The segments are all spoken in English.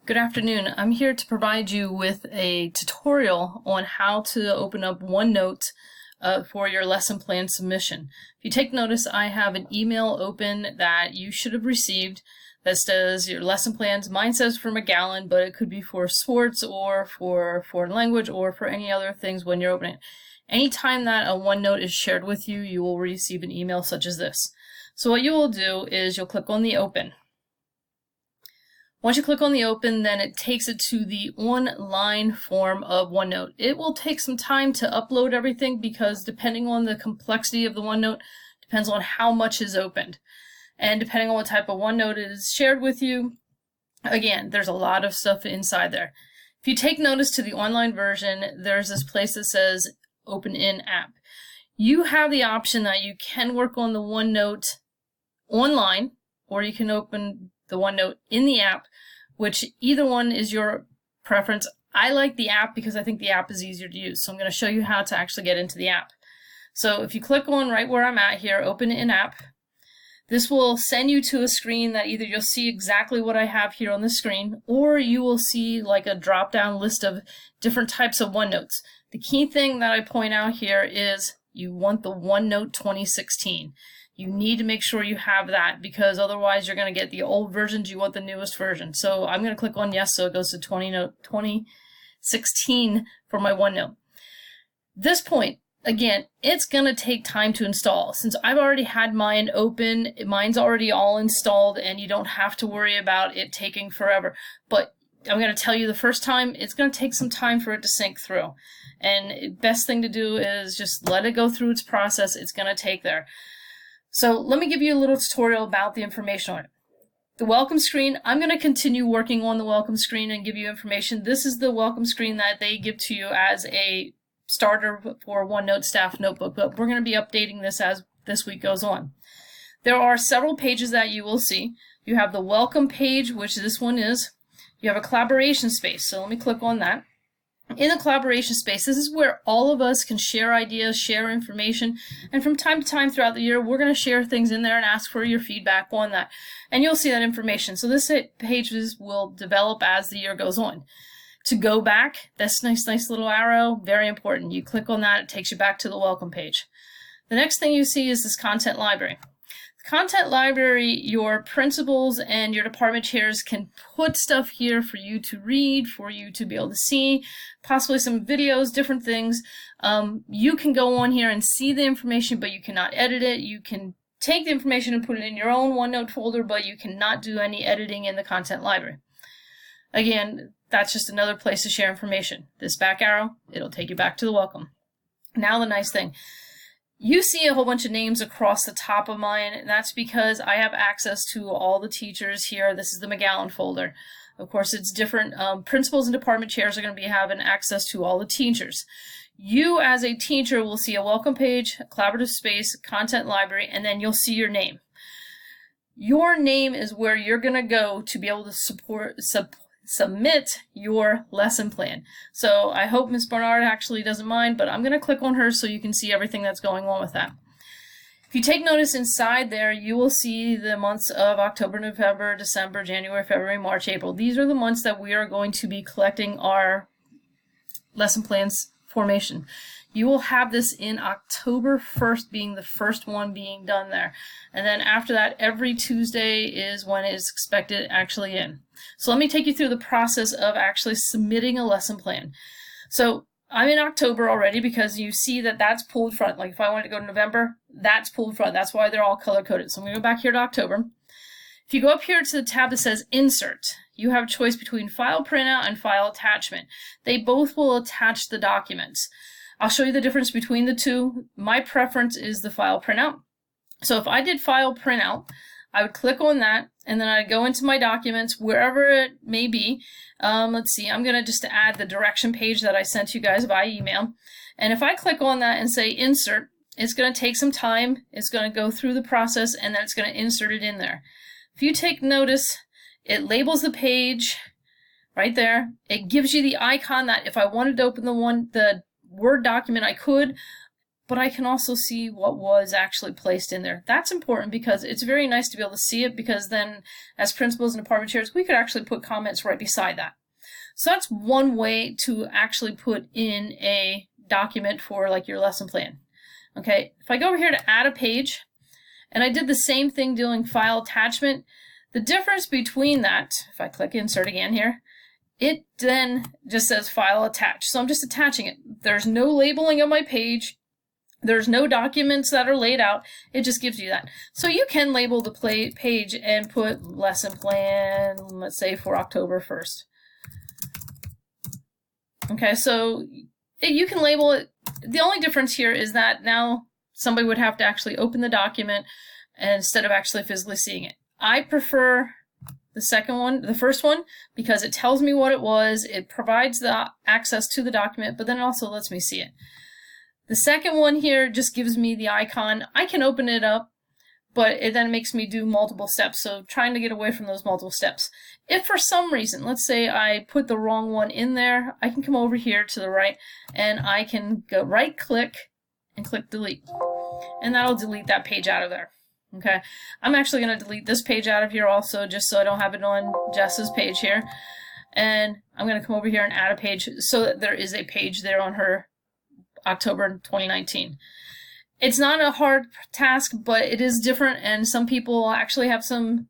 Good afternoon. I'm here to provide you with a tutorial on how to open up OneNote for your lesson plan submission. If you take notice, I have an email open that you should have received that says your lesson plans. Mine says for McGowan, but it could be for sports or for foreign language or for any other things when you're opening it. Anytime that a OneNote is shared with you, you will receive an email such as this. So what you will do is you'll click on the open. Once you click on the open, then it takes it to the online form of OneNote. It will take some time to upload everything because depending on the complexity of the OneNote, depends on how much is opened. And depending on what type of OneNote is shared with you, again, there's a lot of stuff inside there. If you take notice to the online version, there's this place that says Open in App. You have the option that you can work on the OneNote online, or you can open the OneNote in the app, which either one is your preference. I like the app because I think the app is easier to use. So I'm going to show you how to actually get into the app. So if you click on right where I'm at here, Open in App, this will send you to a screen that either you'll see exactly what I have here on the screen, or you will see like a drop-down list of different types of OneNotes. The key thing that I point out here is you want the OneNote 2016. You need to make sure you have that because otherwise you're going to get the old versions. You want the newest version. So I'm going to click on yes, so it goes to 2016 for my OneNote. This point, again, it's going to take time to install. Since I've already had mine open, mine's already all installed and you don't have to worry about it taking forever. But I'm going to tell you the first time, it's going to take some time for it to sync through. And the best thing to do is just let it go through its process. It's going to take there. So let me give you a little tutorial about the information on it. The welcome screen, I'm going to continue working on the welcome screen and give you information. This is the welcome screen that they give to you as a starter for OneNote Staff Notebook, but we're going to be updating this as this week goes on. There are several pages that you will see. You have the welcome page, which this one is. You have a collaboration space, so let me click on that. In the collaboration space, this is where all of us can share ideas, share information, and from time to time throughout the year, we're going to share things in there and ask for your feedback on that. And you'll see that information. So this page will develop as the year goes on. To go back, this nice little arrow, very important. You click on that, it takes you back to the welcome page. The next thing you see is this content library. Content library, your principals and your department chairs can put stuff here for you to read, for you to be able to see, possibly some videos, different things. You can go on here and see the information, but you cannot edit it. You can take the information and put it in your own OneNote folder, but you cannot do any editing in the content library. Again, that's just another place to share information. This back arrow, it'll take you back to the welcome. Now the nice thing. You see a whole bunch of names across the top of mine, and that's because I have access to all the teachers here. This is the McGowan folder. Of course, it's different. Principals and department chairs are going to be having access to all the teachers. You, as a teacher, will see a welcome page, a collaborative space, content library, and then you'll see your name. Your name is where you're going to go to be able to submit your lesson plan. So I hope Ms. Barnard actually doesn't mind, but I'm going to click on her so you can see everything that's going on with that. If you take notice inside there, you will see the months of October, November, December, January, February, March, April. These are the months that we are going to be collecting our lesson plans formation. You will have this in October 1st being the first one being done there. And then after that, every Tuesday is when it is expected actually in. So let me take you through the process of actually submitting a lesson plan. So I'm in October already because you see that that's pulled front. Like if I wanted to go to November, that's pulled front. That's why they're all color coded. So I'm going to go back here to October. If you go up here to the tab that says Insert, you have a choice between File Printout and File Attachment. They both will attach the documents. I'll show you the difference between the two. My preference is the file printout. So if I did file printout, I would click on that and then I'd go into my documents, wherever it may be. Let's see, I'm going to just add the direction page that I sent you guys by email. And if I click on that and say insert, it's going to take some time. It's going to go through the process and then it's going to insert it in there. If you take notice, it labels the page right there. It gives you the icon that if I wanted to open the Word document, I could, but I can also see what was actually placed in there. That's important because it's very nice to be able to see it, because then as principals and department chairs, we could actually put comments right beside that. So that's one way to actually put in a document for like your lesson plan. Okay, if I go over here to add a page, and I did the same thing doing file attachment, the difference between that, if I click insert again here, it then just says file attached. So I'm just attaching it. There's no labeling of my page. There's no documents that are laid out. It just gives you that. So you can label the page and put lesson plan, let's say for October 1st. Okay, so you can label it. The only difference here is that now somebody would have to actually open the document instead of actually physically seeing it. I prefer the first one, because it tells me what it was, it provides the access to the document, but then it also lets me see it. The second one here just gives me the icon. I can open it up, but it then makes me do multiple steps, so trying to get away from those multiple steps. If for some reason, let's say I put the wrong one in there, I can come over here to the right, and I can go right click and click delete. And that'll delete that page out of there. Okay, I'm actually going to delete this page out of here also, just so I don't have it on Jess's page here. And I'm going to come over here and add a page so that there is a page there on her October 2019. It's not a hard task, but it is different, and some people actually have some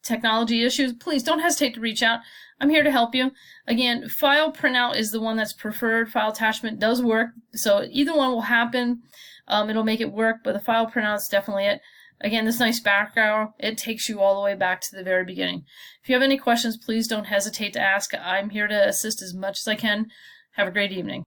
technology issues. Please don't hesitate to reach out. I'm here to help you. Again, file printout is the one that's preferred. File attachment does work, so either one will happen. It'll make it work, but the file printout is definitely it. Again, this nice back arrow, it takes you all the way back to the very beginning. If you have any questions, please don't hesitate to ask. I'm here to assist as much as I can. Have a great evening.